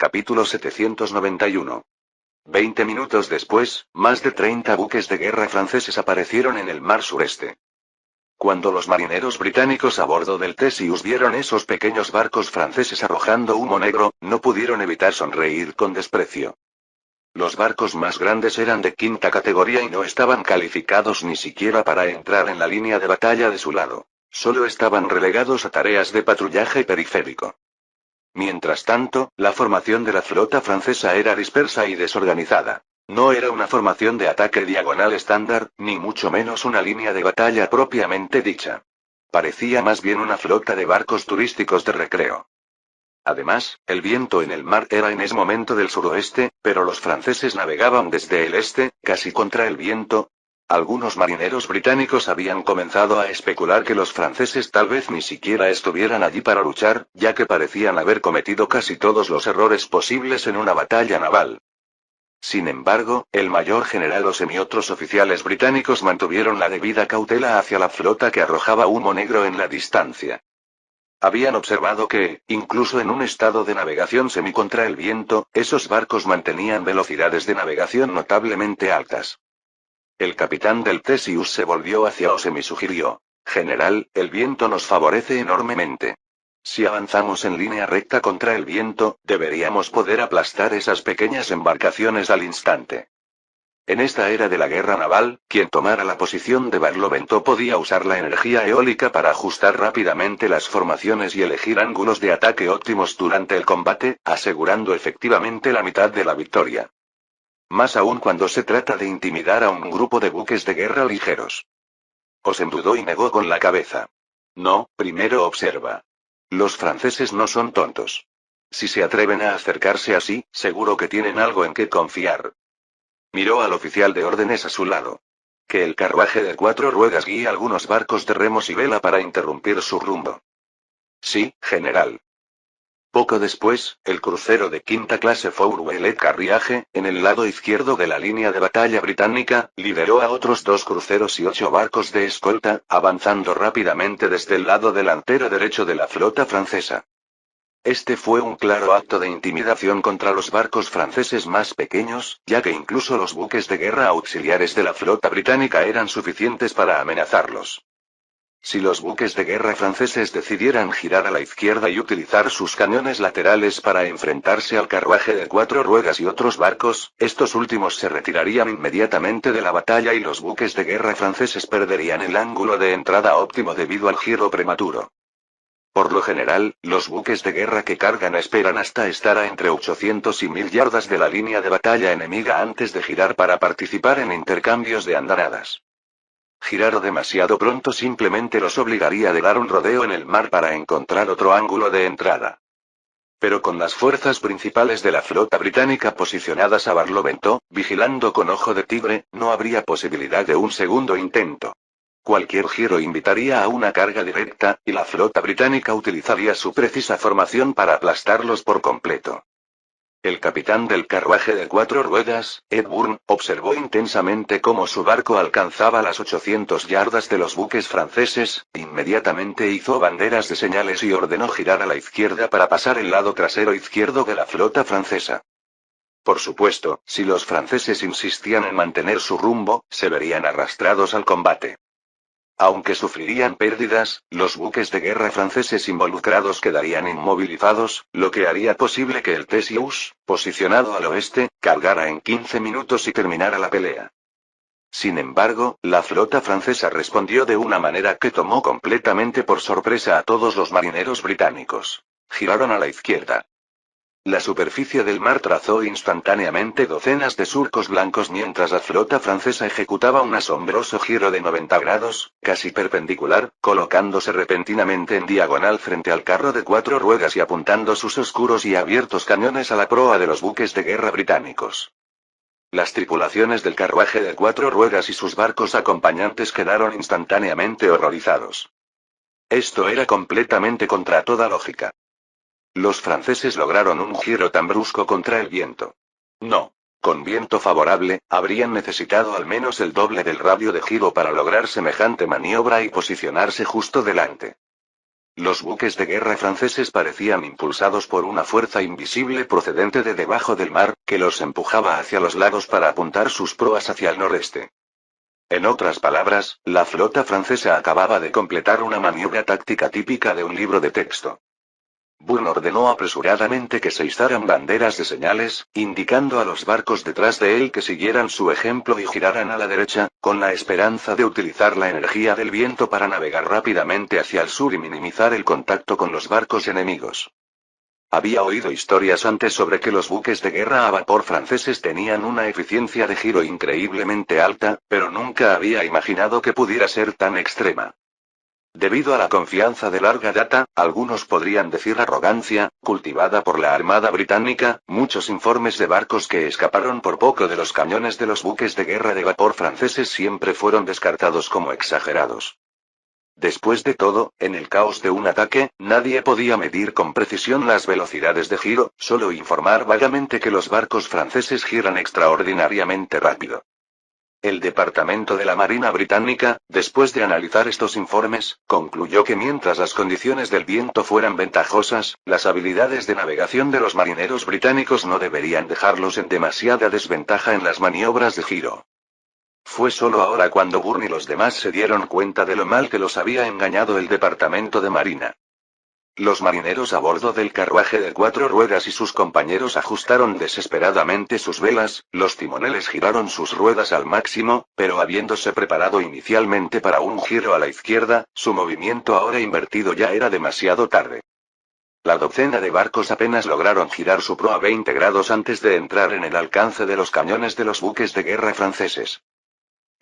Capítulo 791. 20 minutos después, más de 30 buques de guerra franceses aparecieron en el mar sureste. Cuando los marineros británicos a bordo del Theseus vieron esos pequeños barcos franceses arrojando humo negro, no pudieron evitar sonreír con desprecio. Los barcos más grandes eran de quinta categoría y no estaban calificados ni siquiera para entrar en la línea de batalla de su lado. Solo estaban relegados a tareas de patrullaje periférico. Mientras tanto, la formación de la flota francesa era dispersa y desorganizada. No era una formación de ataque diagonal estándar, ni mucho menos una línea de batalla propiamente dicha. Parecía más bien una flota de barcos turísticos de recreo. Además, el viento en el mar era en ese momento del suroeste, pero los franceses navegaban desde el este, casi contra el viento. Algunos marineros británicos habían comenzado a especular que los franceses tal vez ni siquiera estuvieran allí para luchar, ya que parecían haber cometido casi todos los errores posibles en una batalla naval. Sin embargo, el mayor general Osem y otros oficiales británicos mantuvieron la debida cautela hacia la flota que arrojaba humo negro en la distancia. Habían observado que, incluso en un estado de navegación semi-contra el viento, esos barcos mantenían velocidades de navegación notablemente altas. El capitán del Theseus se volvió hacia Osem y sugirió: «General, el viento nos favorece enormemente. Si avanzamos en línea recta contra el viento, deberíamos poder aplastar esas pequeñas embarcaciones al instante». En esta era de la guerra naval, quien tomara la posición de Barlovento podía usar la energía eólica para ajustar rápidamente las formaciones y elegir ángulos de ataque óptimos durante el combate, asegurando efectivamente la mitad de la victoria. Más aún cuando se trata de intimidar a un grupo de buques de guerra ligeros. Osem dudó y negó con la cabeza. «No, primero observa. Los franceses no son tontos. Si se atreven a acercarse así, seguro que tienen algo en qué confiar». Miró al oficial de órdenes a su lado. «Que el carruaje de 4 ruedas guíe algunos barcos de remos y vela para interrumpir su rumbo». «Sí, general». Poco después, el crucero de quinta clase Fourouelet Carriage, en el lado izquierdo de la línea de batalla británica, lideró a otros 2 cruceros y 8 barcos de escolta, avanzando rápidamente desde el lado delantero derecho de la flota francesa. Este fue un claro acto de intimidación contra los barcos franceses más pequeños, ya que incluso los buques de guerra auxiliares de la flota británica eran suficientes para amenazarlos. Si los buques de guerra franceses decidieran girar a la izquierda y utilizar sus cañones laterales para enfrentarse al carruaje de 4 ruedas y otros barcos, estos últimos se retirarían inmediatamente de la batalla y los buques de guerra franceses perderían el ángulo de entrada óptimo debido al giro prematuro. Por lo general, los buques de guerra que cargan esperan hasta estar a entre 800 y 1000 yardas de la línea de batalla enemiga antes de girar para participar en intercambios de andanadas. Girar demasiado pronto simplemente los obligaría a dar un rodeo en el mar para encontrar otro ángulo de entrada. Pero con las fuerzas principales de la flota británica posicionadas a Barlovento, vigilando con ojo de tigre, no habría posibilidad de un segundo intento. Cualquier giro invitaría a una carga directa, y la flota británica utilizaría su precisa formación para aplastarlos por completo. El capitán del carruaje de 4 ruedas, Ed Bourne, observó intensamente cómo su barco alcanzaba las 800 yardas de los buques franceses, inmediatamente hizo banderas de señales y ordenó girar a la izquierda para pasar el lado trasero izquierdo de la flota francesa. Por supuesto, si los franceses insistían en mantener su rumbo, se verían arrastrados al combate. Aunque sufrirían pérdidas, los buques de guerra franceses involucrados quedarían inmovilizados, lo que haría posible que el Theseus, posicionado al oeste, cargara en 15 minutos y terminara la pelea. Sin embargo, la flota francesa respondió de una manera que tomó completamente por sorpresa a todos los marineros británicos. Giraron a la izquierda. La superficie del mar trazó instantáneamente docenas de surcos blancos mientras la flota francesa ejecutaba un asombroso giro de 90 grados, casi perpendicular, colocándose repentinamente en diagonal frente al carro de 4 ruedas y apuntando sus oscuros y abiertos cañones a la proa de los buques de guerra británicos. Las tripulaciones del carruaje de 4 ruedas y sus barcos acompañantes quedaron instantáneamente horrorizados. Esto era completamente contra toda lógica. Los franceses lograron un giro tan brusco contra el viento. No. Con viento favorable, habrían necesitado al menos el doble del radio de giro para lograr semejante maniobra y posicionarse justo delante. Los buques de guerra franceses parecían impulsados por una fuerza invisible procedente de debajo del mar, que los empujaba hacia los lados para apuntar sus proas hacia el noreste. En otras palabras, la flota francesa acababa de completar una maniobra táctica típica de un libro de texto. Bourne ordenó apresuradamente que se izaran banderas de señales, indicando a los barcos detrás de él que siguieran su ejemplo y giraran a la derecha, con la esperanza de utilizar la energía del viento para navegar rápidamente hacia el sur y minimizar el contacto con los barcos enemigos. Había oído historias antes sobre que los buques de guerra a vapor franceses tenían una eficiencia de giro increíblemente alta, pero nunca había imaginado que pudiera ser tan extrema. Debido a la confianza de larga data, algunos podrían decir arrogancia, cultivada por la Armada Británica, muchos informes de barcos que escaparon por poco de los cañones de los buques de guerra de vapor franceses siempre fueron descartados como exagerados. Después de todo, en el caos de un ataque, nadie podía medir con precisión las velocidades de giro, solo informar vagamente que los barcos franceses giran extraordinariamente rápido. El Departamento de la Marina Británica, después de analizar estos informes, concluyó que mientras las condiciones del viento fueran ventajosas, las habilidades de navegación de los marineros británicos no deberían dejarlos en demasiada desventaja en las maniobras de giro. Fue solo ahora cuando Bourne y los demás se dieron cuenta de lo mal que los había engañado el Departamento de Marina. Los marineros a bordo del carruaje de 4 ruedas y sus compañeros ajustaron desesperadamente sus velas, los timoneles giraron sus ruedas al máximo, pero habiéndose preparado inicialmente para un giro a la izquierda, su movimiento ahora invertido ya era demasiado tarde. La docena de barcos apenas lograron girar su proa 20 grados antes de entrar en el alcance de los cañones de los buques de guerra franceses.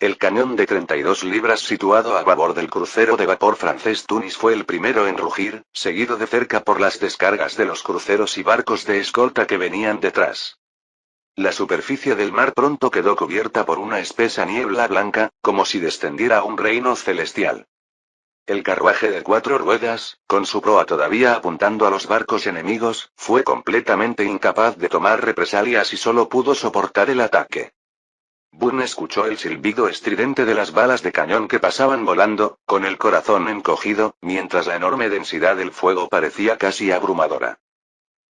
El cañón de 32 libras situado a babor del crucero de vapor francés Tunis fue el primero en rugir, seguido de cerca por las descargas de los cruceros y barcos de escolta que venían detrás. La superficie del mar pronto quedó cubierta por una espesa niebla blanca, como si descendiera un reino celestial. El carruaje de 4 ruedas, con su proa todavía apuntando a los barcos enemigos, fue completamente incapaz de tomar represalias y solo pudo soportar el ataque. Bourne escuchó el silbido estridente de las balas de cañón que pasaban volando, con el corazón encogido, mientras la enorme densidad del fuego parecía casi abrumadora.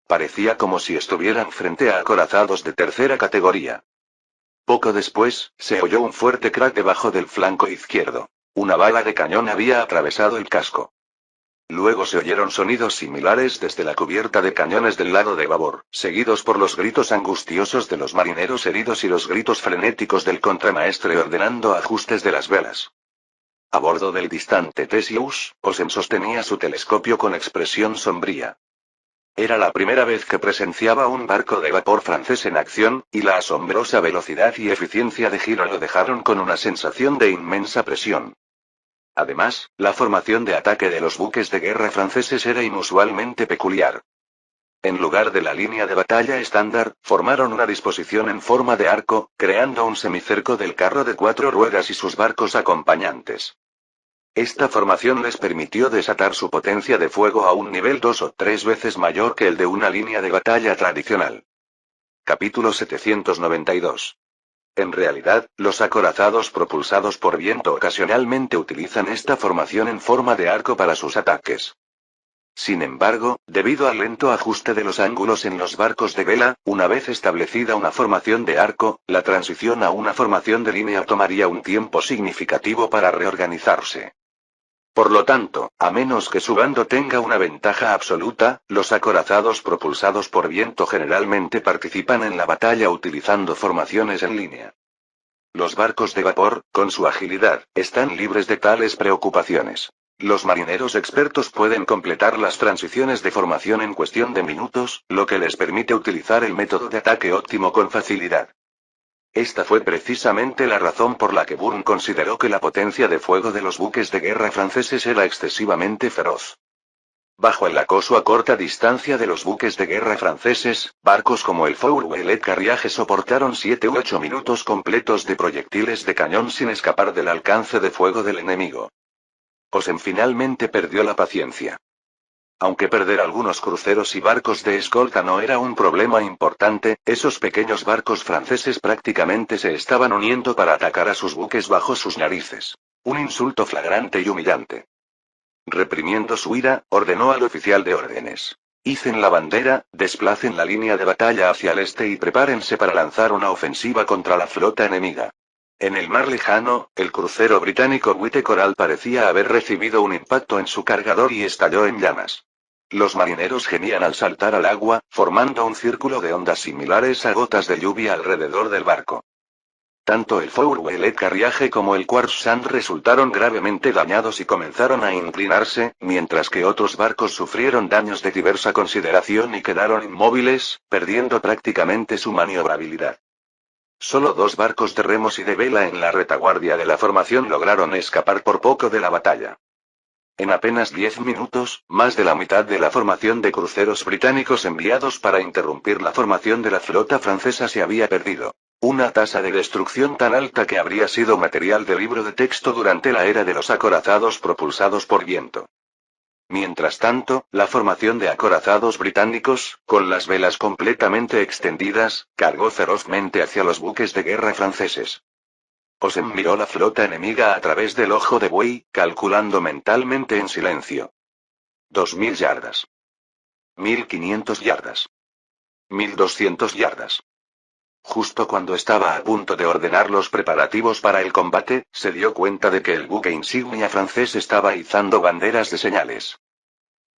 Parecía como si estuvieran frente a acorazados de tercera categoría. Poco después, se oyó un fuerte crack debajo del flanco izquierdo. Una bala de cañón había atravesado el casco. Luego se oyeron sonidos similares desde la cubierta de cañones del lado de babor, seguidos por los gritos angustiosos de los marineros heridos y los gritos frenéticos del contramaestre ordenando ajustes de las velas. A bordo del distante Theseus, Osen sostenía su telescopio con expresión sombría. Era la primera vez que presenciaba un barco de vapor francés en acción, y la asombrosa velocidad y eficiencia de giro lo dejaron con una sensación de inmensa presión. Además, la formación de ataque de los buques de guerra franceses era inusualmente peculiar. En lugar de la línea de batalla estándar, formaron una disposición en forma de arco, creando un semicerco del carro de 4 ruedas y sus barcos acompañantes. Esta formación les permitió desatar su potencia de fuego a un nivel 2 o 3 veces mayor que el de una línea de batalla tradicional. Capítulo 792. En realidad, los acorazados propulsados por viento ocasionalmente utilizan esta formación en forma de arco para sus ataques. Sin embargo, debido al lento ajuste de los ángulos en los barcos de vela, una vez establecida una formación de arco, la transición a una formación de línea tomaría un tiempo significativo para reorganizarse. Por lo tanto, a menos que su bando tenga una ventaja absoluta, los acorazados propulsados por viento generalmente participan en la batalla utilizando formaciones en línea. Los barcos de vapor, con su agilidad, están libres de tales preocupaciones. Los marineros expertos pueden completar las transiciones de formación en cuestión de minutos, lo que les permite utilizar el método de ataque óptimo con facilidad. Esta fue precisamente la razón por la que Bourne consideró que la potencia de fuego de los buques de guerra franceses era excesivamente feroz. Bajo el acoso a corta distancia de los buques de guerra franceses, barcos como el Fourouelet Carriage soportaron 7 u 8 minutos completos de proyectiles de cañón sin escapar del alcance de fuego del enemigo. Osen finalmente perdió la paciencia. Aunque perder algunos cruceros y barcos de escolta no era un problema importante, esos pequeños barcos franceses prácticamente se estaban uniendo para atacar a sus buques bajo sus narices. Un insulto flagrante y humillante. Reprimiendo su ira, ordenó al oficial de órdenes. Icen la bandera, desplacen la línea de batalla hacia el este y prepárense para lanzar una ofensiva contra la flota enemiga. En el mar lejano, el crucero británico White Coral parecía haber recibido un impacto en su cargador y estalló en llamas. Los marineros gemían al saltar al agua, formando un círculo de ondas similares a gotas de lluvia alrededor del barco. Tanto el Fourwheeled Carriage como el Quartz Sand resultaron gravemente dañados y comenzaron a inclinarse, mientras que otros barcos sufrieron daños de diversa consideración y quedaron inmóviles, perdiendo prácticamente su maniobrabilidad. Solo 2 barcos de remos y de vela en la retaguardia de la formación lograron escapar por poco de la batalla. En apenas 10 minutos, más de la mitad de la formación de cruceros británicos enviados para interrumpir la formación de la flota francesa se había perdido. Una tasa de destrucción tan alta que habría sido material de libro de texto durante la era de los acorazados propulsados por viento. Mientras tanto, la formación de acorazados británicos, con las velas completamente extendidas, cargó ferozmente hacia los buques de guerra franceses. Osem miró la flota enemiga a través del ojo de buey, calculando mentalmente en silencio. 2000 yardas. 1500 yardas. 1200 yardas. Justo cuando estaba a punto de ordenar los preparativos para el combate, se dio cuenta de que el buque insignia francés estaba izando banderas de señales.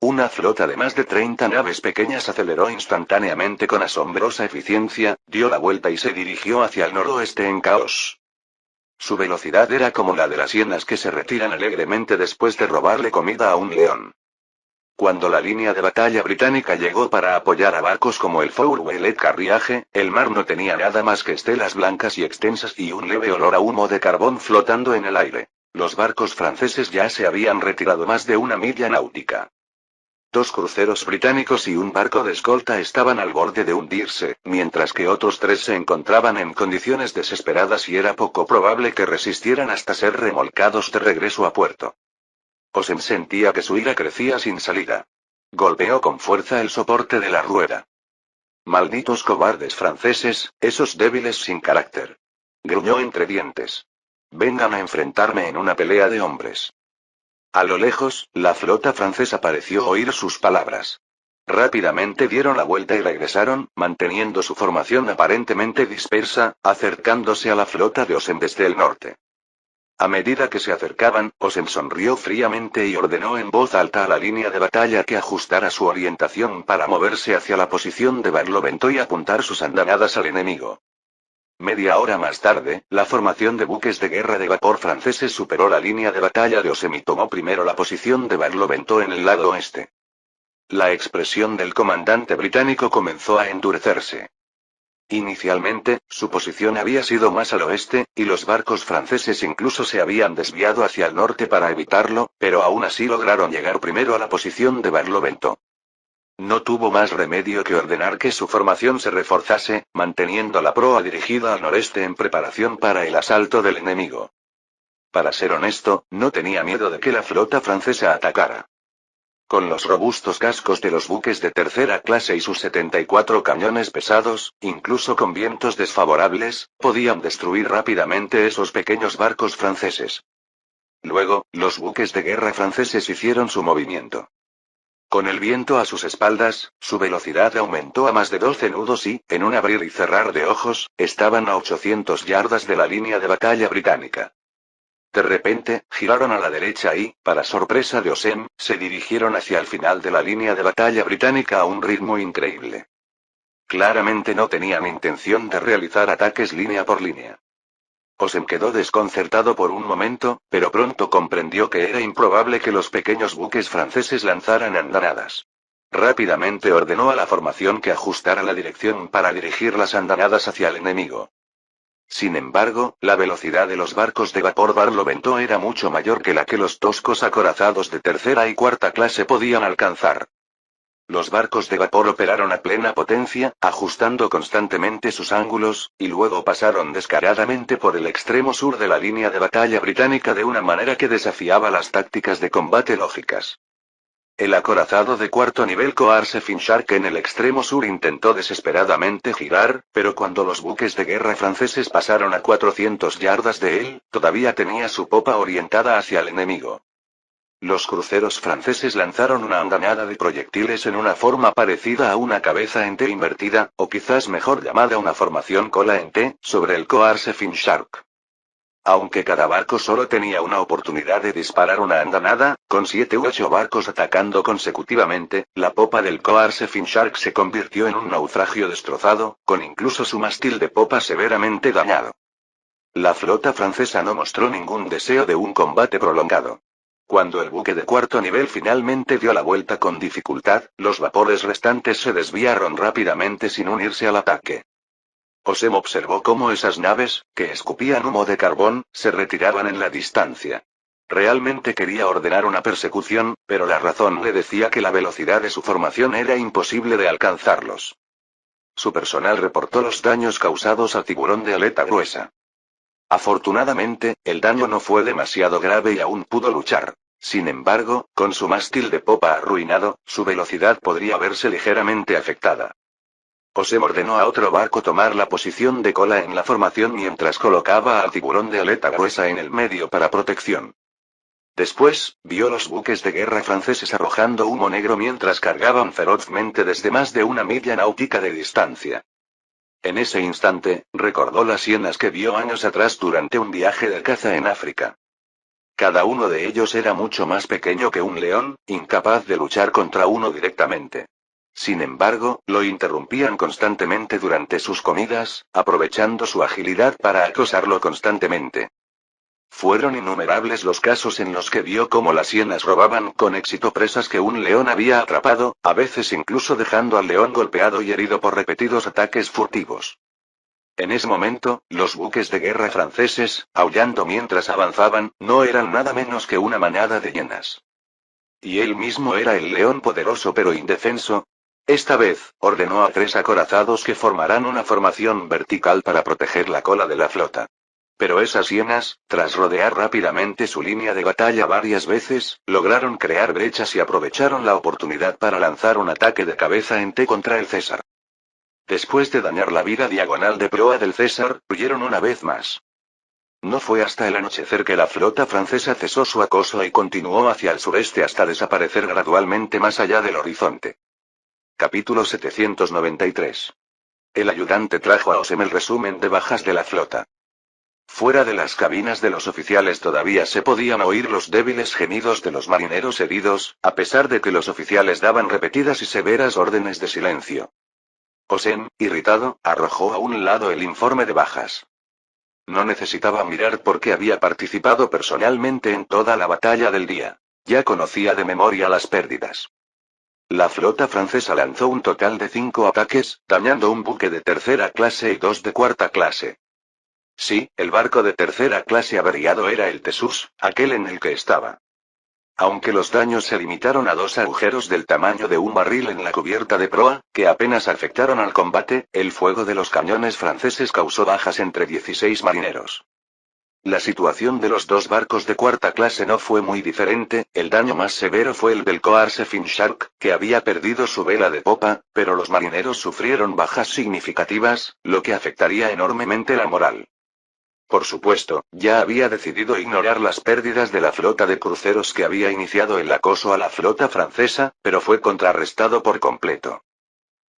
Una flota de más de 30 naves pequeñas aceleró instantáneamente con asombrosa eficiencia, dio la vuelta y se dirigió hacia el noroeste en caos. Su velocidad era como la de las hienas que se retiran alegremente después de robarle comida a un león. Cuando la línea de batalla británica llegó para apoyar a barcos como el Fourwheeled Carriage, el mar no tenía nada más que estelas blancas y extensas y un leve olor a humo de carbón flotando en el aire. Los barcos franceses ya se habían retirado más de 1 milla náutica. 2 cruceros británicos y un barco de escolta estaban al borde de hundirse, mientras que otros 3 se encontraban en condiciones desesperadas y era poco probable que resistieran hasta ser remolcados de regreso a puerto. Osem sentía que su ira crecía sin salida. Golpeó con fuerza el soporte de la rueda. Malditos cobardes franceses, esos débiles sin carácter. Gruñó entre dientes. Vengan a enfrentarme en una pelea de hombres. A lo lejos, la flota francesa pareció oír sus palabras. Rápidamente dieron la vuelta y regresaron, manteniendo su formación aparentemente dispersa, acercándose a la flota de Osem desde el norte. A medida que se acercaban, Osem sonrió fríamente y ordenó en voz alta a la línea de batalla que ajustara su orientación para moverse hacia la posición de Barlovento y apuntar sus andanadas al enemigo. Media hora más tarde, la formación de buques de guerra de vapor franceses superó la línea de batalla de Osem y tomó primero la posición de Barlovento en el lado oeste. La expresión del comandante británico comenzó a endurecerse. Inicialmente, su posición había sido más al oeste, y los barcos franceses incluso se habían desviado hacia el norte para evitarlo, pero aún así lograron llegar primero a la posición de Barlovento. No tuvo más remedio que ordenar que su formación se reforzase, manteniendo la proa dirigida al noreste en preparación para el asalto del enemigo. Para ser honesto, no tenía miedo de que la flota francesa atacara. Con los robustos cascos de los buques de tercera clase y sus 74 cañones pesados, incluso con vientos desfavorables, podían destruir rápidamente esos pequeños barcos franceses. Luego, los buques de guerra franceses hicieron su movimiento. Con el viento a sus espaldas, su velocidad aumentó a más de 12 nudos y, en un abrir y cerrar de ojos, estaban a 800 yardas de la línea de batalla británica. De repente, giraron a la derecha y, para sorpresa de Osem, se dirigieron hacia el final de la línea de batalla británica a un ritmo increíble. Claramente no tenían intención de realizar ataques línea por línea. Osem quedó desconcertado por un momento, pero pronto comprendió que era improbable que los pequeños buques franceses lanzaran andanadas. Rápidamente ordenó a la formación que ajustara la dirección para dirigir las andanadas hacia el enemigo. Sin embargo, la velocidad de los barcos de vapor Barlovento era mucho mayor que la que los toscos acorazados de tercera y cuarta clase podían alcanzar. Los barcos de vapor operaron a plena potencia, ajustando constantemente sus ángulos, y luego pasaron descaradamente por el extremo sur de la línea de batalla británica de una manera que desafiaba las tácticas de combate lógicas. El acorazado de cuarto nivel Coarse Finshark en el extremo sur intentó desesperadamente girar, pero cuando los buques de guerra franceses pasaron a 400 yardas de él, todavía tenía su popa orientada hacia el enemigo. Los cruceros franceses lanzaron una andanada de proyectiles en una forma parecida a una cabeza en T invertida, o quizás mejor llamada una formación cola en T, sobre el coarse Finshark. Aunque cada barco solo tenía una oportunidad de disparar una andanada, con 7 u 8 barcos atacando consecutivamente, la popa del coarse Finshark se convirtió en un naufragio destrozado, con incluso su mástil de popa severamente dañado. La flota francesa no mostró ningún deseo de un combate prolongado. Cuando el buque de cuarto nivel finalmente dio la vuelta con dificultad, los vapores restantes se desviaron rápidamente sin unirse al ataque. Osem observó cómo esas naves, que escupían humo de carbón, se retiraban en la distancia. Realmente quería ordenar una persecución, pero la razón le decía que la velocidad de su formación era imposible de alcanzarlos. Su personal reportó los daños causados al tiburón de aleta gruesa. Afortunadamente, el daño no fue demasiado grave y aún pudo luchar. Sin embargo, con su mástil de popa arruinado, su velocidad podría verse ligeramente afectada. Osem ordenó a otro barco tomar la posición de cola en la formación mientras colocaba al tiburón de aleta gruesa en el medio para protección. Después, vio los buques de guerra franceses arrojando humo negro mientras cargaban ferozmente desde más de una milla náutica de distancia. En ese instante, recordó las hienas que vio años atrás durante un viaje de caza en África. Cada uno de ellos era mucho más pequeño que un león, incapaz de luchar contra uno directamente. Sin embargo, lo interrumpían constantemente durante sus comidas, aprovechando su agilidad para acosarlo constantemente. Fueron innumerables los casos en los que vio cómo las hienas robaban con éxito presas que un león había atrapado, a veces incluso dejando al león golpeado y herido por repetidos ataques furtivos. En ese momento, los buques de guerra franceses, aullando mientras avanzaban, no eran nada menos que una manada de hienas. Y él mismo era el león poderoso pero indefenso. Esta vez, ordenó a 3 acorazados que formarán una formación vertical para proteger la cola de la flota. Pero esas hienas, tras rodear rápidamente su línea de batalla varias veces, lograron crear brechas y aprovecharon la oportunidad para lanzar un ataque de cabeza en T contra el César. Después de dañar la vira diagonal de proa del César, huyeron una vez más. No fue hasta el anochecer que la flota francesa cesó su acoso y continuó hacia el sureste hasta desaparecer gradualmente más allá del horizonte. Capítulo 793. El ayudante trajo a Osem el resumen de bajas de la flota. Fuera de las cabinas de los oficiales todavía se podían oír los débiles gemidos de los marineros heridos, a pesar de que los oficiales daban repetidas y severas órdenes de silencio. Osem, irritado, arrojó a un lado el informe de bajas. No necesitaba mirar porque había participado personalmente en toda la batalla del día. Ya conocía de memoria las pérdidas. La flota francesa lanzó un total de 5 ataques, dañando un buque de tercera clase y 2 de cuarta clase. Sí, el barco de tercera clase averiado era el Theseus, aquel en el que estaba. Aunque los daños se limitaron a 2 agujeros del tamaño de un barril en la cubierta de proa, que apenas afectaron al combate, el fuego de los cañones franceses causó bajas entre 16 marineros. La situación de los 2 barcos de cuarta clase no fue muy diferente, el daño más severo fue el del coarse Finshark, que había perdido su vela de popa, pero los marineros sufrieron bajas significativas, lo que afectaría enormemente la moral. Por supuesto, ya había decidido ignorar las pérdidas de la flota de cruceros que había iniciado el acoso a la flota francesa, pero fue contrarrestado por completo.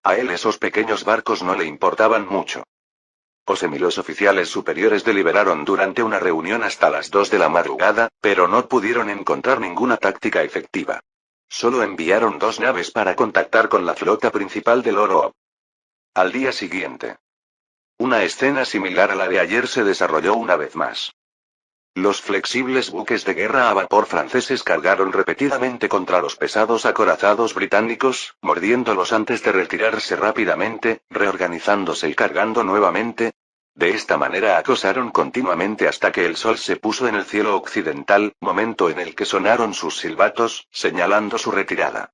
A él esos pequeños barcos no le importaban mucho. Osem y los oficiales superiores deliberaron durante una reunión hasta las 2 de la madrugada, pero no pudieron encontrar ninguna táctica efectiva. Solo enviaron 2 naves para contactar con la flota principal del Oro. Al día siguiente, una escena similar a la de ayer se desarrolló una vez más. Los flexibles buques de guerra a vapor franceses cargaron repetidamente contra los pesados acorazados británicos, mordiéndolos antes de retirarse rápidamente, reorganizándose y cargando nuevamente. De esta manera acosaron continuamente hasta que el sol se puso en el cielo occidental, momento en el que sonaron sus silbatos, señalando su retirada.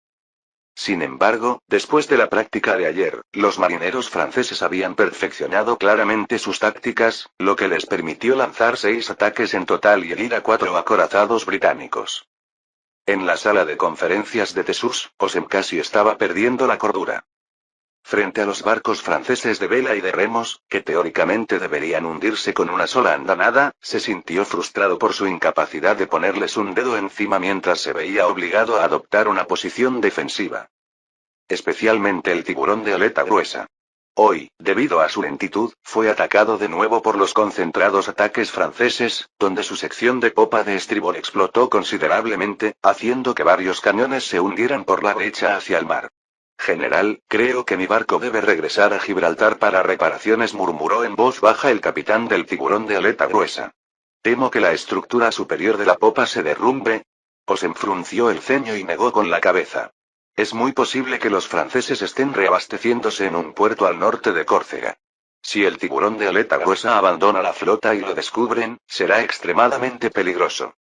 Sin embargo, después de la práctica de ayer, los marineros franceses habían perfeccionado claramente sus tácticas, lo que les permitió lanzar 6 ataques en total y herir a 4 acorazados británicos. En la sala de conferencias de Theseus, Osem casi estaba perdiendo la cordura. Frente a los barcos franceses de vela y de remos, que teóricamente deberían hundirse con una sola andanada, se sintió frustrado por su incapacidad de ponerles un dedo encima mientras se veía obligado a adoptar una posición defensiva. Especialmente el tiburón de aleta gruesa. Hoy, debido a su lentitud, fue atacado de nuevo por los concentrados ataques franceses, donde su sección de popa de estribor explotó considerablemente, haciendo que varios cañones se hundieran por la brecha hacia el mar. General, creo que mi barco debe regresar a Gibraltar para reparaciones, murmuró en voz baja el capitán del tiburón de aleta gruesa. Temo que la estructura superior de la popa se derrumbe. Os frunció el ceño y negó con la cabeza. Es muy posible que los franceses estén reabasteciéndose en un puerto al norte de Córcega. Si el tiburón de aleta gruesa abandona la flota y lo descubren, será extremadamente peligroso.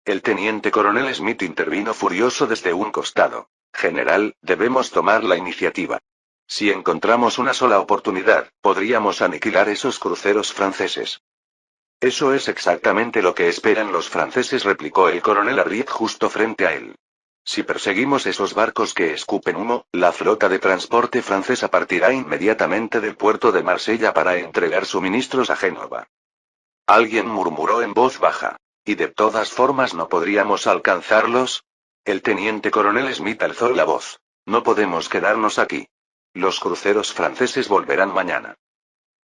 El teniente coronel Smith intervino furioso desde un costado. General, debemos tomar la iniciativa. Si encontramos una sola oportunidad, podríamos aniquilar esos cruceros franceses. Eso es exactamente lo que esperan los franceses, replicó el coronel Arriet justo frente a él. Si perseguimos esos barcos que escupen humo, la flota de transporte francesa partirá inmediatamente del puerto de Marsella para entregar suministros a Génova. Alguien murmuró en voz baja. ¿Y de todas formas no podríamos alcanzarlos? El teniente coronel Smith alzó la voz. No podemos quedarnos aquí. Los cruceros franceses volverán mañana.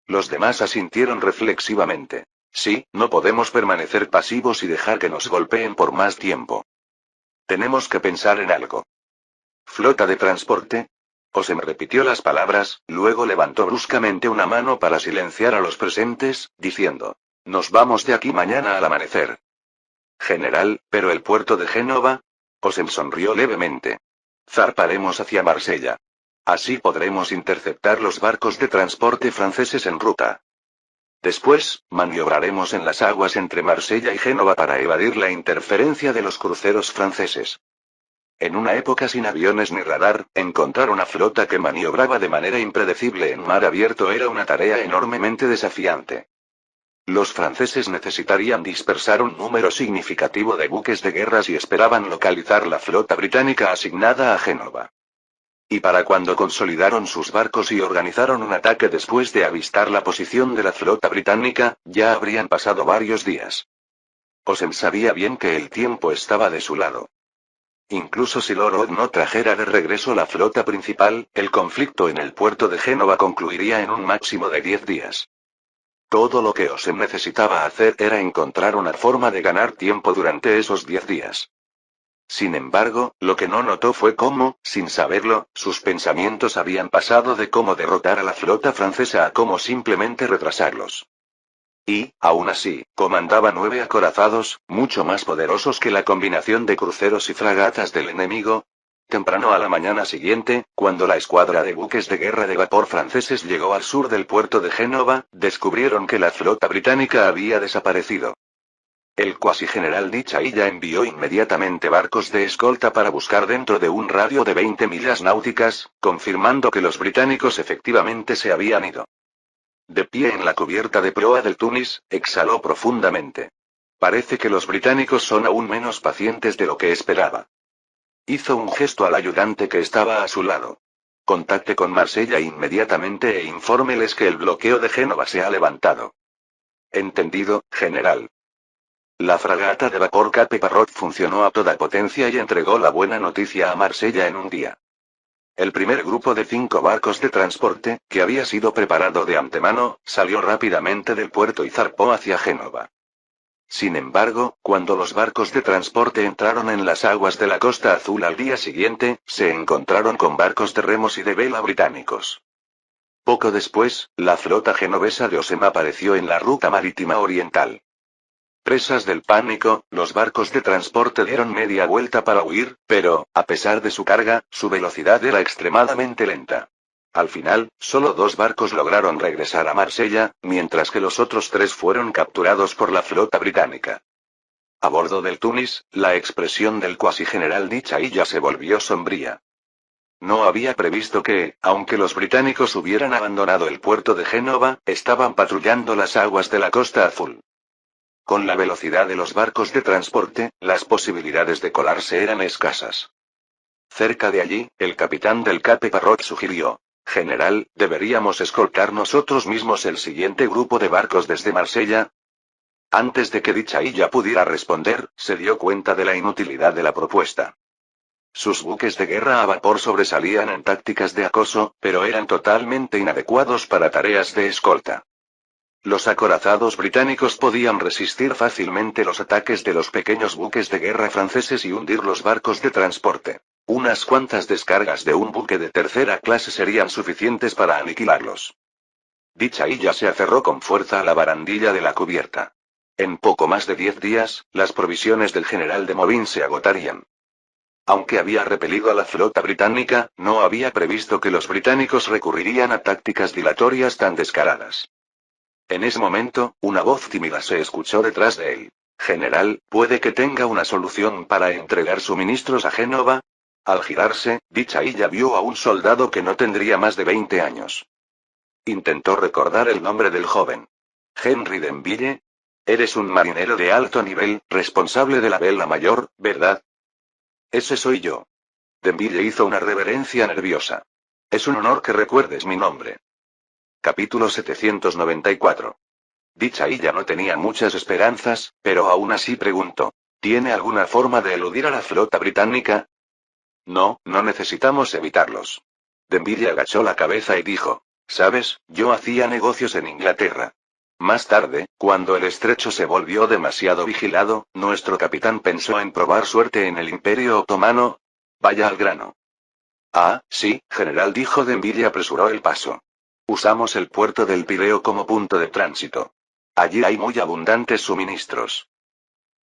Los demás asintieron reflexivamente. Sí, no podemos permanecer pasivos y dejar que nos golpeen por más tiempo. Tenemos que pensar en algo. ¿Flota de transporte? Osem repitió las palabras, luego levantó bruscamente una mano para silenciar a los presentes, diciendo: Nos vamos de aquí mañana al amanecer. General, ¿pero el puerto de Génova? Osem sonrió levemente. Zarparemos hacia Marsella. Así podremos interceptar los barcos de transporte franceses en ruta. Después, maniobraremos en las aguas entre Marsella y Génova para evadir la interferencia de los cruceros franceses. En una época sin aviones ni radar, encontrar una flota que maniobraba de manera impredecible en mar abierto era una tarea enormemente desafiante. Los franceses necesitarían dispersar un número significativo de buques de guerra si esperaban localizar la flota británica asignada a Génova. Y para cuando consolidaron sus barcos y organizaron un ataque después de avistar la posición de la flota británica, ya habrían pasado varios días. Osem sabía bien que el tiempo estaba de su lado. Incluso si Lord Howe no trajera de regreso la flota principal, el conflicto en el puerto de Génova concluiría en un máximo de 10 días. Todo lo que Osem necesitaba hacer era encontrar una forma de ganar tiempo durante esos 10 días. Sin embargo, lo que no notó fue cómo, sin saberlo, sus pensamientos habían pasado de cómo derrotar a la flota francesa a cómo simplemente retrasarlos. Y, aún así, comandaba 9 acorazados, mucho más poderosos que la combinación de cruceros y fragatas del enemigo. Temprano a la mañana siguiente, cuando la escuadra de buques de guerra de vapor franceses llegó al sur del puerto de Génova, descubrieron que la flota británica había desaparecido. El cuasi-general Dichailla envió inmediatamente barcos de escolta para buscar dentro de un radio de 20 millas náuticas, confirmando que los británicos efectivamente se habían ido. De pie en la cubierta de proa del Tunis, exhaló profundamente. Parece que los británicos son aún menos pacientes de lo que esperaba. Hizo un gesto al ayudante que estaba a su lado. Contacte con Marsella inmediatamente e infórmeles que el bloqueo de Génova se ha levantado. Entendido, general. La fragata de vapor Cape Parrot funcionó a toda potencia y entregó la buena noticia a Marsella en un día. El primer grupo de 5 barcos de transporte, que había sido preparado de antemano, salió rápidamente del puerto y zarpó hacia Génova. Sin embargo, cuando los barcos de transporte entraron en las aguas de la Costa Azul al día siguiente, se encontraron con barcos de remos y de vela británicos. Poco después, la flota genovesa de Osem apareció en la ruta marítima oriental. Presas del pánico, los barcos de transporte dieron media vuelta para huir, pero, a pesar de su carga, su velocidad era extremadamente lenta. Al final, solo 2 barcos lograron regresar a Marsella, mientras que los otros 3 fueron capturados por la flota británica. A bordo del Tunis, la expresión del cuasi-general Dichailla se volvió sombría. No había previsto que, aunque los británicos hubieran abandonado el puerto de Génova, estaban patrullando las aguas de la Costa Azul. Con la velocidad de los barcos de transporte, las posibilidades de colarse eran escasas. Cerca de allí, el capitán del Cape Parrot sugirió: General, ¿deberíamos escoltar nosotros mismos el siguiente grupo de barcos desde Marsella? Antes de que Dichailla pudiera responder, se dio cuenta de la inutilidad de la propuesta. Sus buques de guerra a vapor sobresalían en tácticas de acoso, pero eran totalmente inadecuados para tareas de escolta. Los acorazados británicos podían resistir fácilmente los ataques de los pequeños buques de guerra franceses y hundir los barcos de transporte. Unas cuantas descargas de un buque de tercera clase serían suficientes para aniquilarlos. Dichailla se aferró con fuerza a la barandilla de la cubierta. En poco más de 10 días, las provisiones del general de Movin se agotarían. Aunque había repelido a la flota británica, no había previsto que los británicos recurrirían a tácticas dilatorias tan descaradas. En ese momento, una voz tímida se escuchó detrás de él. General, ¿puede que tenga una solución para entregar suministros a Génova? Al girarse, Dichailla vio a un soldado que no tendría más de 20 años. Intentó recordar el nombre del joven. Henry Denville. Eres un marinero de alto nivel, responsable de la vela mayor, ¿verdad? Ese soy yo. Denville hizo una reverencia nerviosa. Es un honor que recuerdes mi nombre. Capítulo 794. Dichailla no tenía muchas esperanzas, pero aún así preguntó. ¿Tiene alguna forma de eludir a la flota británica? No, no necesitamos evitarlos. Denville agachó la cabeza y dijo. ¿Sabes? Yo hacía negocios en Inglaterra. Más tarde, cuando el estrecho se volvió demasiado vigilado, nuestro capitán pensó en probar suerte en el Imperio Otomano. Vaya al grano. Ah, sí, general, dijo Denville y apresuró el paso. Usamos el puerto del Pireo como punto de tránsito. Allí hay muy abundantes suministros.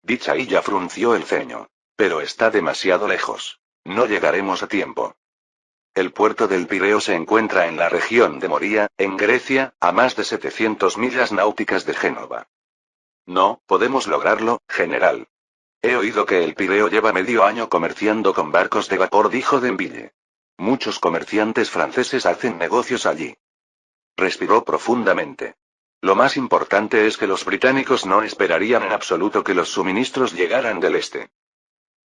Dichailla frunció el ceño. Pero está demasiado lejos. No llegaremos a tiempo. El puerto del Pireo se encuentra en la región de Moria, en Grecia, a más de 700 millas náuticas de Génova. No, podemos lograrlo, general. He oído que el Pireo lleva medio año comerciando con barcos de vapor, dijo Denville. Muchos comerciantes franceses hacen negocios allí. Respiró profundamente. Lo más importante es que los británicos no esperarían en absoluto que los suministros llegaran del este.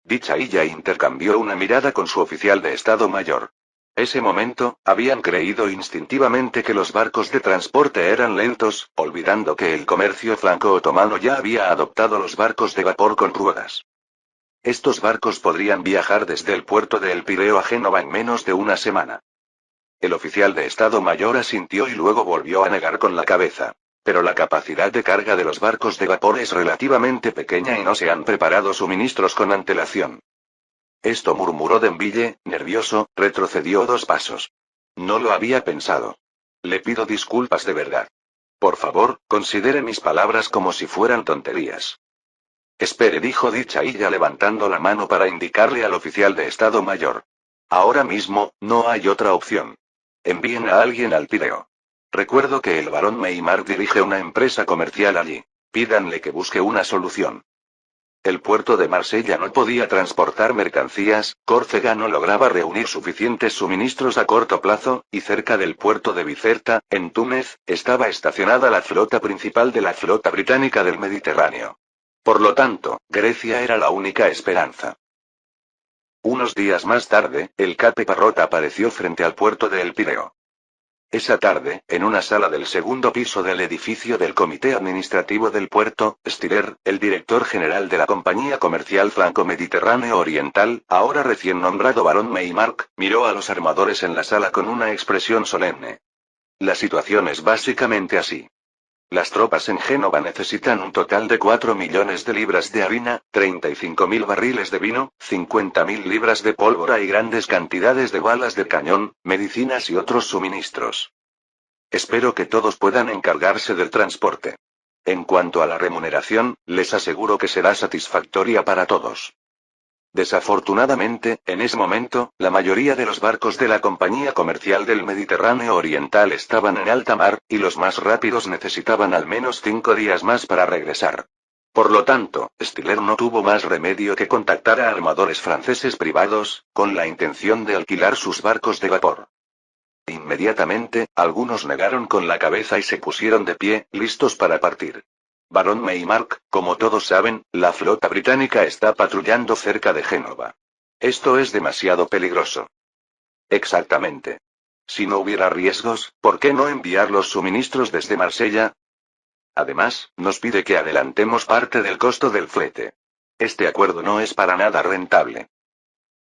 Dichailla intercambió una mirada con su oficial de Estado Mayor. Ese momento, habían creído instintivamente que los barcos de transporte eran lentos, olvidando que el comercio franco-otomano ya había adoptado los barcos de vapor con ruedas. Estos barcos podrían viajar desde el puerto de El Pireo a Génova en menos de una semana. El oficial de Estado Mayor asintió y luego volvió a negar con la cabeza. Pero la capacidad de carga de los barcos de vapor es relativamente pequeña y no se han preparado suministros con antelación. Esto, murmuró Denville, nervioso, retrocedió 2 pasos. No lo había pensado. Le pido disculpas de verdad. Por favor, considere mis palabras como si fueran tonterías. Espere, dijo Dichailla levantando la mano para indicarle al oficial de Estado Mayor. Ahora mismo, no hay otra opción. Envíen a alguien al Pireo. Recuerdo que el barón Meymar dirige una empresa comercial allí. Pídanle que busque una solución. El puerto de Marsella no podía transportar mercancías, Córcega no lograba reunir suficientes suministros a corto plazo, y cerca del puerto de Bicerta, en Túnez, estaba estacionada la flota principal de la flota británica del Mediterráneo. Por lo tanto, Grecia era la única esperanza. Unos días más tarde, el Cape Parrot apareció frente al puerto de El Pireo. Esa tarde, en una sala del segundo piso del edificio del Comité Administrativo del Puerto, Stiller, el director general de la Compañía Comercial Franco-Mediterráneo Oriental, ahora recién nombrado barón Meymar, miró a los armadores en la sala con una expresión solemne. La situación es básicamente así. Las tropas en Génova necesitan un total de 4 millones de libras de harina, 35.000 barriles de vino, 50.000 libras de pólvora y grandes cantidades de balas de cañón, medicinas y otros suministros. Espero que todos puedan encargarse del transporte. En cuanto a la remuneración, les aseguro que será satisfactoria para todos. Desafortunadamente, en ese momento, la mayoría de los barcos de la Compañía Comercial del Mediterráneo Oriental estaban en alta mar, y los más rápidos necesitaban al menos 5 días más para regresar. Por lo tanto, Stiller no tuvo más remedio que contactar a armadores franceses privados, con la intención de alquilar sus barcos de vapor. Inmediatamente, algunos negaron con la cabeza y se pusieron de pie, listos para partir. Barón Meymar, como todos saben, la flota británica está patrullando cerca de Génova. Esto es demasiado peligroso. Exactamente. Si no hubiera riesgos, ¿por qué no enviar los suministros desde Marsella? Además, nos pide que adelantemos parte del costo del flete. Este acuerdo no es para nada rentable.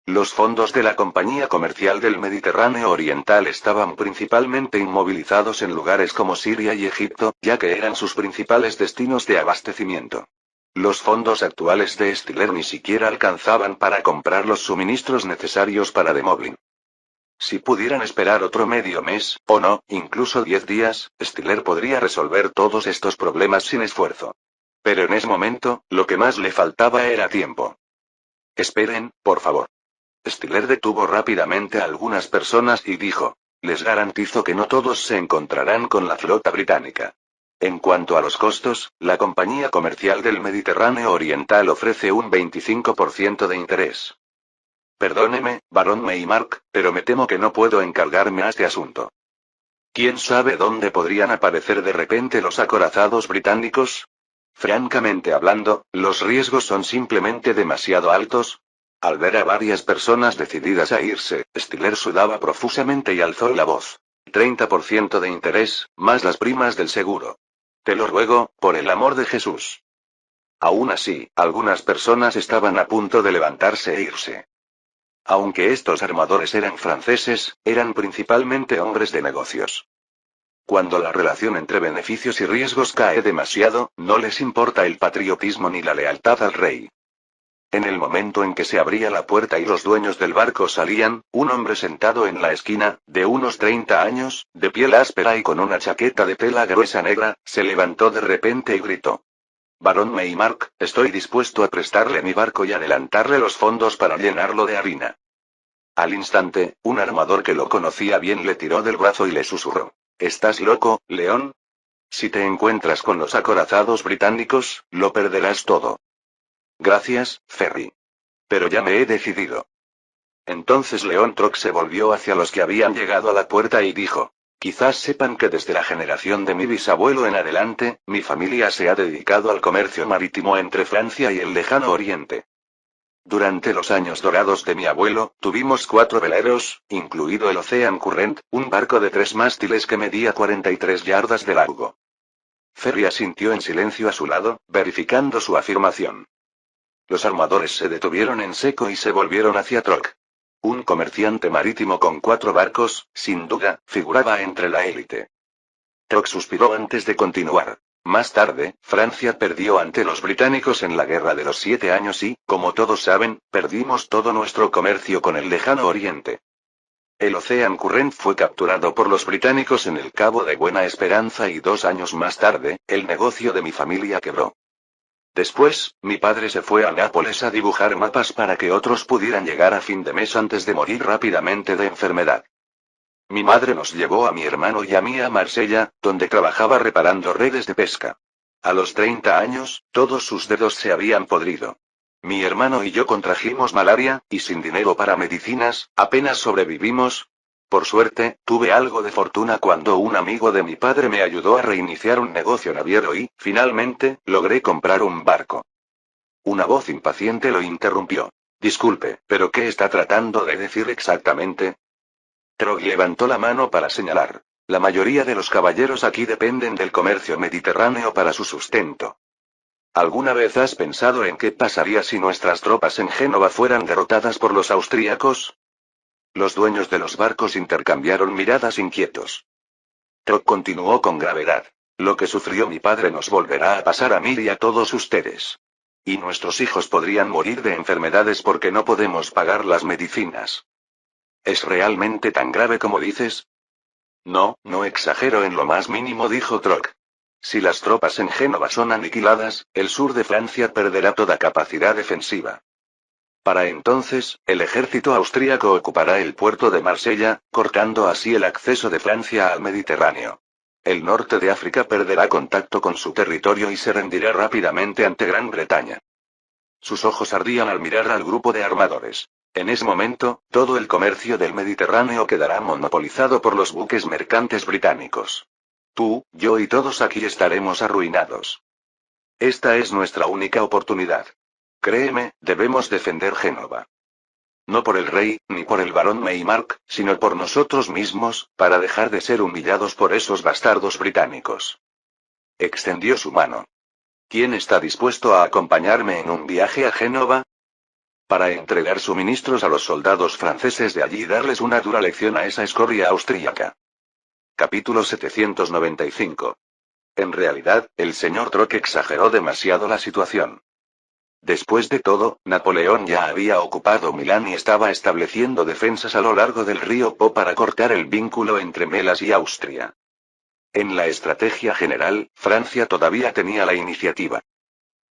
Los fondos de la Compañía Comercial del Mediterráneo Oriental estaban principalmente inmovilizados en lugares como Siria y Egipto, ya que eran sus principales destinos de abastecimiento. Los fondos actuales de Stiller ni siquiera alcanzaban para comprar los suministros necesarios para Demoblin. Si pudieran esperar otro medio mes, o no, incluso 10 días, Stiller podría resolver todos estos problemas sin esfuerzo. Pero en ese momento, lo que más le faltaba era tiempo. Esperen, por favor. Stiller detuvo rápidamente a algunas personas y dijo: les garantizo que no todos se encontrarán con la flota británica. En cuanto a los costos, la Compañía Comercial del Mediterráneo Oriental ofrece un 25% de interés. Perdóneme, barón Maymark, pero me temo que no puedo encargarme a este asunto. ¿Quién sabe dónde podrían aparecer de repente los acorazados británicos? Francamente hablando, los riesgos son simplemente demasiado altos. Al ver a varias personas decididas a irse, Stiller sudaba profusamente y alzó la voz. 30% de interés, más las primas del seguro. Te lo ruego, por el amor de Jesús. Aún así, algunas personas estaban a punto de levantarse e irse. Aunque estos armadores eran franceses, eran principalmente hombres de negocios. Cuando la relación entre beneficios y riesgos cae demasiado, no les importa el patriotismo ni la lealtad al rey. En el momento en que se abría la puerta y los dueños del barco salían, un hombre sentado en la esquina, de unos 30 años, de piel áspera y con una chaqueta de tela gruesa negra, se levantó de repente y gritó: barón Maymark, estoy dispuesto a prestarle mi barco y adelantarle los fondos para llenarlo de harina. Al instante, un armador que lo conocía bien le tiró del brazo y le susurró: ¿estás loco, León? Si te encuentras con los acorazados británicos, lo perderás todo. Gracias, Ferry. Pero ya me he decidido. Entonces León Troc se volvió hacia los que habían llegado a la puerta y dijo: quizás sepan que desde la generación de mi bisabuelo en adelante, mi familia se ha dedicado al comercio marítimo entre Francia y el lejano Oriente. Durante los años dorados de mi abuelo, tuvimos 4 veleros, incluido el Ocean Current, un barco de 3 mástiles que medía 43 yardas de largo. Ferry asintió en silencio a su lado, verificando su afirmación. Los armadores se detuvieron en seco y se volvieron hacia Troc. Un comerciante marítimo con 4 barcos, sin duda, figuraba entre la élite. Troc suspiró antes de continuar. Más tarde, Francia perdió ante los británicos en la Guerra de los 7 Años y, como todos saben, perdimos todo nuestro comercio con el lejano Oriente. El Ocean Current fue capturado por los británicos en el Cabo de Buena Esperanza y 2 años más tarde, el negocio de mi familia quebró. Después, mi padre se fue a Nápoles a dibujar mapas para que otros pudieran llegar a fin de mes antes de morir rápidamente de enfermedad. Mi madre nos llevó a mi hermano y a mí a Marsella, donde trabajaba reparando redes de pesca. A los 30 años, todos sus dedos se habían podrido. Mi hermano y yo contrajimos malaria, y sin dinero para medicinas, apenas sobrevivimos. Por suerte, tuve algo de fortuna cuando un amigo de mi padre me ayudó a reiniciar un negocio naviero y, finalmente, logré comprar un barco. Una voz impaciente lo interrumpió. Disculpe, ¿pero qué está tratando de decir exactamente? Trog levantó la mano para señalar. La mayoría de los caballeros aquí dependen del comercio mediterráneo para su sustento. ¿Alguna vez has pensado en qué pasaría si nuestras tropas en Génova fueran derrotadas por los austríacos? Los dueños de los barcos intercambiaron miradas inquietos. Trog continuó con gravedad. Lo que sufrió mi padre nos volverá a pasar a mí y a todos ustedes. Y nuestros hijos podrían morir de enfermedades porque no podemos pagar las medicinas. ¿Es realmente tan grave como dices? No, no exagero en lo más mínimo, dijo Troc. Si las tropas en Génova son aniquiladas, el sur de Francia perderá toda capacidad defensiva. Para entonces, el ejército austríaco ocupará el puerto de Marsella, cortando así el acceso de Francia al Mediterráneo. El norte de África perderá contacto con su territorio y se rendirá rápidamente ante Gran Bretaña. Sus ojos ardían al mirar al grupo de armadores. En ese momento, todo el comercio del Mediterráneo quedará monopolizado por los buques mercantes británicos. Tú, yo y todos aquí estaremos arruinados. Esta es nuestra única oportunidad. Créeme, debemos defender Génova. No por el rey, ni por el barón Maymark, sino por nosotros mismos, para dejar de ser humillados por esos bastardos británicos. Extendió su mano. ¿Quién está dispuesto a acompañarme en un viaje a Génova? Para entregar suministros a los soldados franceses de allí y darles una dura lección a esa escoria austríaca. Capítulo 795. En realidad, el señor Trott exageró demasiado la situación. Después de todo, Napoleón ya había ocupado Milán y estaba estableciendo defensas a lo largo del río Po para cortar el vínculo entre Melas y Austria. En la estrategia general, Francia todavía tenía la iniciativa.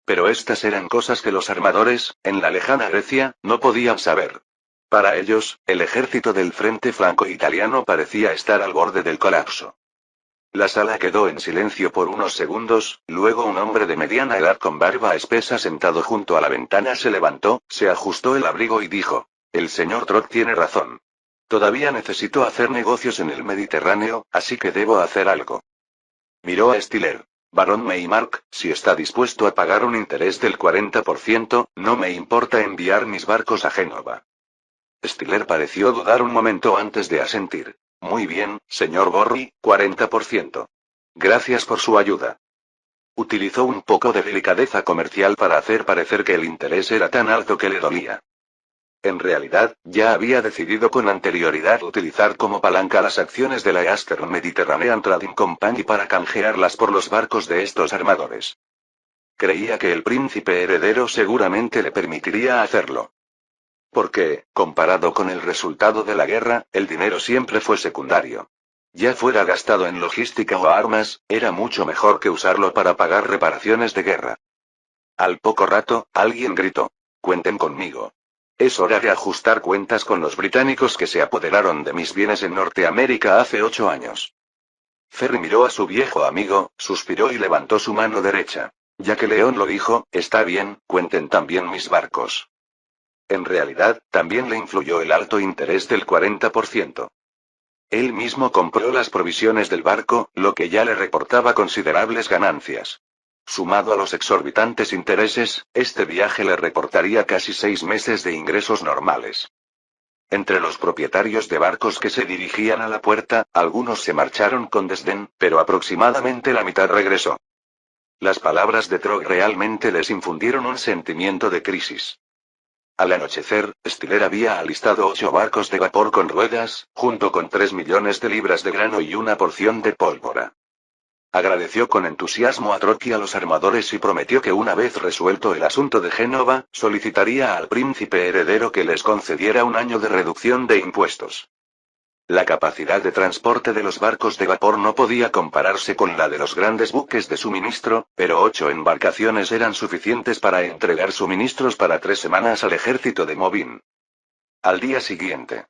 Pero estas eran cosas que los armadores, en la lejana Grecia, no podían saber. Para ellos, el ejército del frente franco-italiano parecía estar al borde del colapso. La sala quedó en silencio por unos segundos, luego un hombre de mediana edad con barba espesa sentado junto a la ventana se levantó, se ajustó el abrigo y dijo: El señor Trott tiene razón. Todavía necesito hacer negocios en el Mediterráneo, así que debo hacer algo. Miró a Stiller. Barón Maymark, si está dispuesto a pagar un interés del 40%, no me importa enviar mis barcos a Génova. Stiller pareció dudar un momento antes de asentir. Muy bien, señor Borri, 40%. Gracias por su ayuda. Utilizó un poco de delicadeza comercial para hacer parecer que el interés era tan alto que le dolía. En realidad, ya había decidido con anterioridad utilizar como palanca las acciones de la Eastern Mediterranean Trading Company para canjearlas por los barcos de estos armadores. Creía que el príncipe heredero seguramente le permitiría hacerlo. Porque, comparado con el resultado de la guerra, el dinero siempre fue secundario. Ya fuera gastado en logística o armas, era mucho mejor que usarlo para pagar reparaciones de guerra. Al poco rato, alguien gritó: Cuenten conmigo. Es hora de ajustar cuentas con los británicos que se apoderaron de mis bienes en Norteamérica hace 8 años. Ferry miró a su viejo amigo, suspiró y levantó su mano derecha. Ya que León lo dijo, está bien, cuenten también mis barcos. En realidad, también le influyó el alto interés del 40%. Él mismo compró las provisiones del barco, lo que ya le reportaba considerables ganancias. Sumado a los exorbitantes intereses, este viaje le reportaría casi 6 meses de ingresos normales. Entre los propietarios de barcos que se dirigían a la puerta, algunos se marcharon con desdén, pero aproximadamente la mitad regresó. Las palabras de Trott realmente les infundieron un sentimiento de crisis. Al anochecer, Stiller había alistado 8 barcos de vapor con ruedas, junto con 3 millones de libras de grano y una porción de pólvora. Agradeció con entusiasmo a Trott y a los armadores y prometió que una vez resuelto el asunto de Génova, solicitaría al príncipe heredero que les concediera un año de reducción de impuestos. La capacidad de transporte de los barcos de vapor no podía compararse con la de los grandes buques de suministro, pero 8 embarcaciones eran suficientes para entregar suministros para 3 semanas al ejército de Movin. Al día siguiente,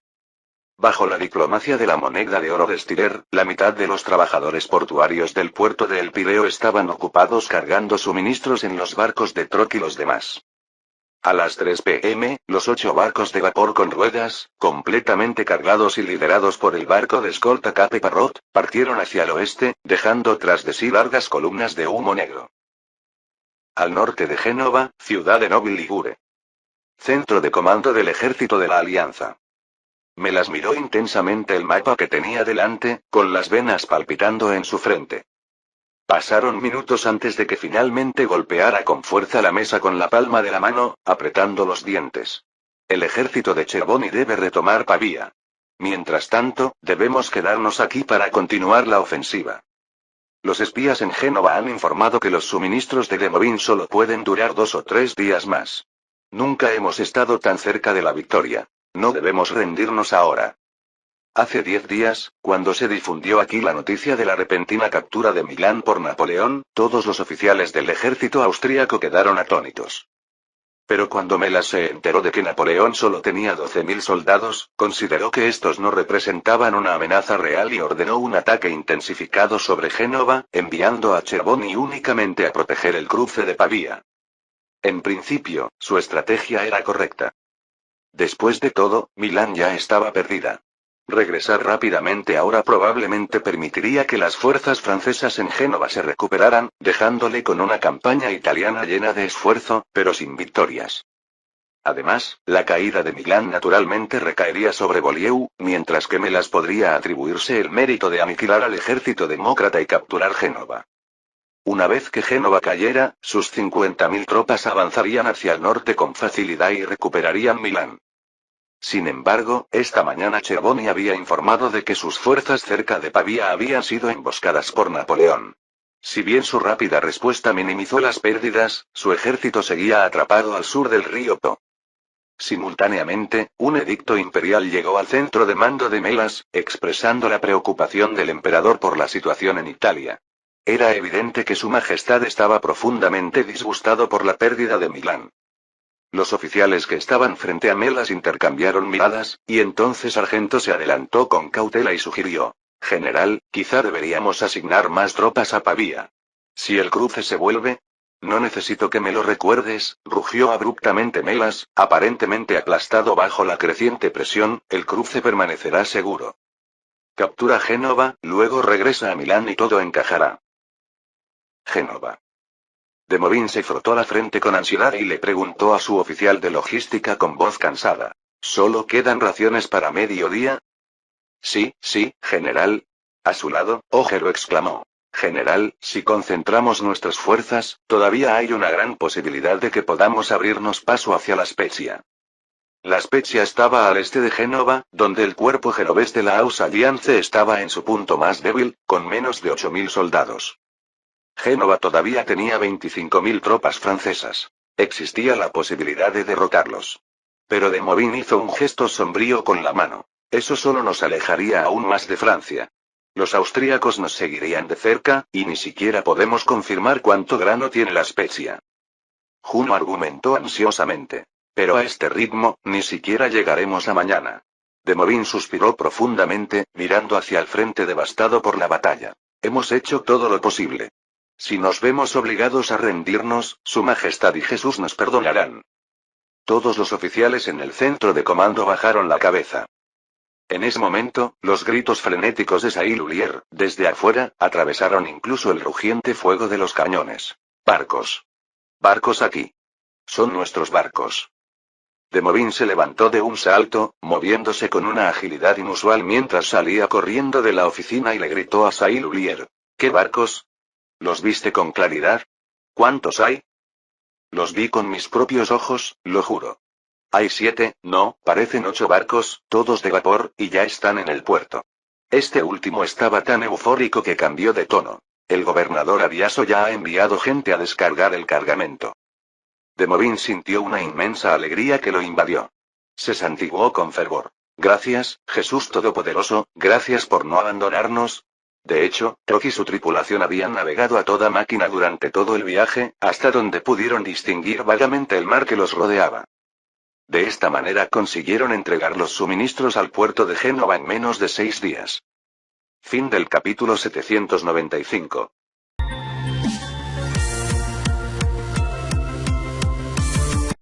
bajo la diplomacia de la moneda de oro de Stiller, la mitad de los trabajadores portuarios del puerto de El Pireo estaban ocupados cargando suministros en los barcos de Trott y los demás. A las 3 p.m., los 8 barcos de vapor con ruedas, completamente cargados y liderados por el barco de escolta Cape Parrot, partieron hacia el oeste, dejando tras de sí largas columnas de humo negro. Al norte de Génova, ciudad de Novi Ligure. Centro de comando del ejército de la Alianza. Me las miró intensamente el mapa que tenía delante, con las venas palpitando en su frente. Pasaron minutos antes de que finalmente golpeara con fuerza la mesa con la palma de la mano, apretando los dientes. El ejército de Chervoni debe retomar Pavía. Mientras tanto, debemos quedarnos aquí para continuar la ofensiva. Los espías en Génova han informado que los suministros de Demovin solo pueden durar 2 o 3 días más. Nunca hemos estado tan cerca de la victoria. No debemos rendirnos ahora. Hace 10 días, cuando se difundió aquí la noticia de la repentina captura de Milán por Napoleón, todos los oficiales del ejército austríaco quedaron atónitos. Pero cuando Melas se enteró de que Napoleón solo tenía 12.000 soldados, consideró que estos no representaban una amenaza real y ordenó un ataque intensificado sobre Génova, enviando a Chervoni únicamente a proteger el cruce de Pavía. En principio, su estrategia era correcta. Después de todo, Milán ya estaba perdida. Regresar rápidamente ahora probablemente permitiría que las fuerzas francesas en Génova se recuperaran, dejándole con una campaña italiana llena de esfuerzo, pero sin victorias. Además, la caída de Milán naturalmente recaería sobre Beaulieu, mientras que Melas podría atribuirse el mérito de aniquilar al ejército demócrata y capturar Génova. Una vez que Génova cayera, sus 50.000 tropas avanzarían hacia el norte con facilidad y recuperarían Milán. Sin embargo, esta mañana Chervoni había informado de que sus fuerzas cerca de Pavía habían sido emboscadas por Napoleón. Si bien su rápida respuesta minimizó las pérdidas, su ejército seguía atrapado al sur del río Po. Simultáneamente, un edicto imperial llegó al centro de mando de Melas, expresando la preocupación del emperador por la situación en Italia. Era evidente que su majestad estaba profundamente disgustado por la pérdida de Milán. Los oficiales que estaban frente a Melas intercambiaron miradas, y entonces Sargento se adelantó con cautela y sugirió: General, quizá deberíamos asignar más tropas a Pavía. Si el cruce se vuelve... No necesito que me lo recuerdes, rugió abruptamente Melas, aparentemente aplastado bajo la creciente presión, el cruce permanecerá seguro. Captura Génova, luego regresa a Milán y todo encajará. Génova. De Movin se frotó la frente con ansiedad y le preguntó a su oficial de logística con voz cansada: ¿Solo quedan raciones para mediodía? Sí, general. A su lado, Ojero exclamó: General, si concentramos nuestras fuerzas, todavía hay una gran posibilidad de que podamos abrirnos paso hacia La Spezia. La Spezia estaba al este de Génova, donde el cuerpo genovés de la Aus Alliance estaba en su punto más débil, con menos de 8.000 soldados. Génova todavía tenía 25.000 tropas francesas. Existía la posibilidad de derrotarlos. Pero de Movin hizo un gesto sombrío con la mano. Eso solo nos alejaría aún más de Francia. Los austríacos nos seguirían de cerca, y ni siquiera podemos confirmar cuánto grano tiene La Spezia. Juno argumentó ansiosamente. Pero a este ritmo, ni siquiera llegaremos a mañana. De Movin suspiró profundamente, mirando hacia el frente devastado por la batalla. Hemos hecho todo lo posible. Si nos vemos obligados a rendirnos, Su Majestad y Jesús nos perdonarán. Todos los oficiales en el centro de comando bajaron la cabeza. En ese momento, los gritos frenéticos de Saint-Lulier, desde afuera, atravesaron incluso el rugiente fuego de los cañones. ¡Barcos! ¡Barcos aquí! Son nuestros barcos. De Movin se levantó de un salto, moviéndose con una agilidad inusual mientras salía corriendo de la oficina y le gritó a Saint-Lulier: ¿Qué barcos? ¿Los viste con claridad? ¿Cuántos hay? Los vi con mis propios ojos, lo juro. Hay 7, no, parecen 8 barcos, todos de vapor, y ya están en el puerto. Este último estaba tan eufórico que cambió de tono. El gobernador Aviaso ya ha enviado gente a descargar el cargamento. De Movin sintió una inmensa alegría que lo invadió. Se santiguó con fervor. Gracias, Jesús Todopoderoso, gracias por no abandonarnos. De hecho, Rock y su tripulación habían navegado a toda máquina durante todo el viaje, hasta donde pudieron distinguir vagamente el mar que los rodeaba. De esta manera consiguieron entregar los suministros al puerto de Génova en menos de 6 días. Fin del capítulo 795.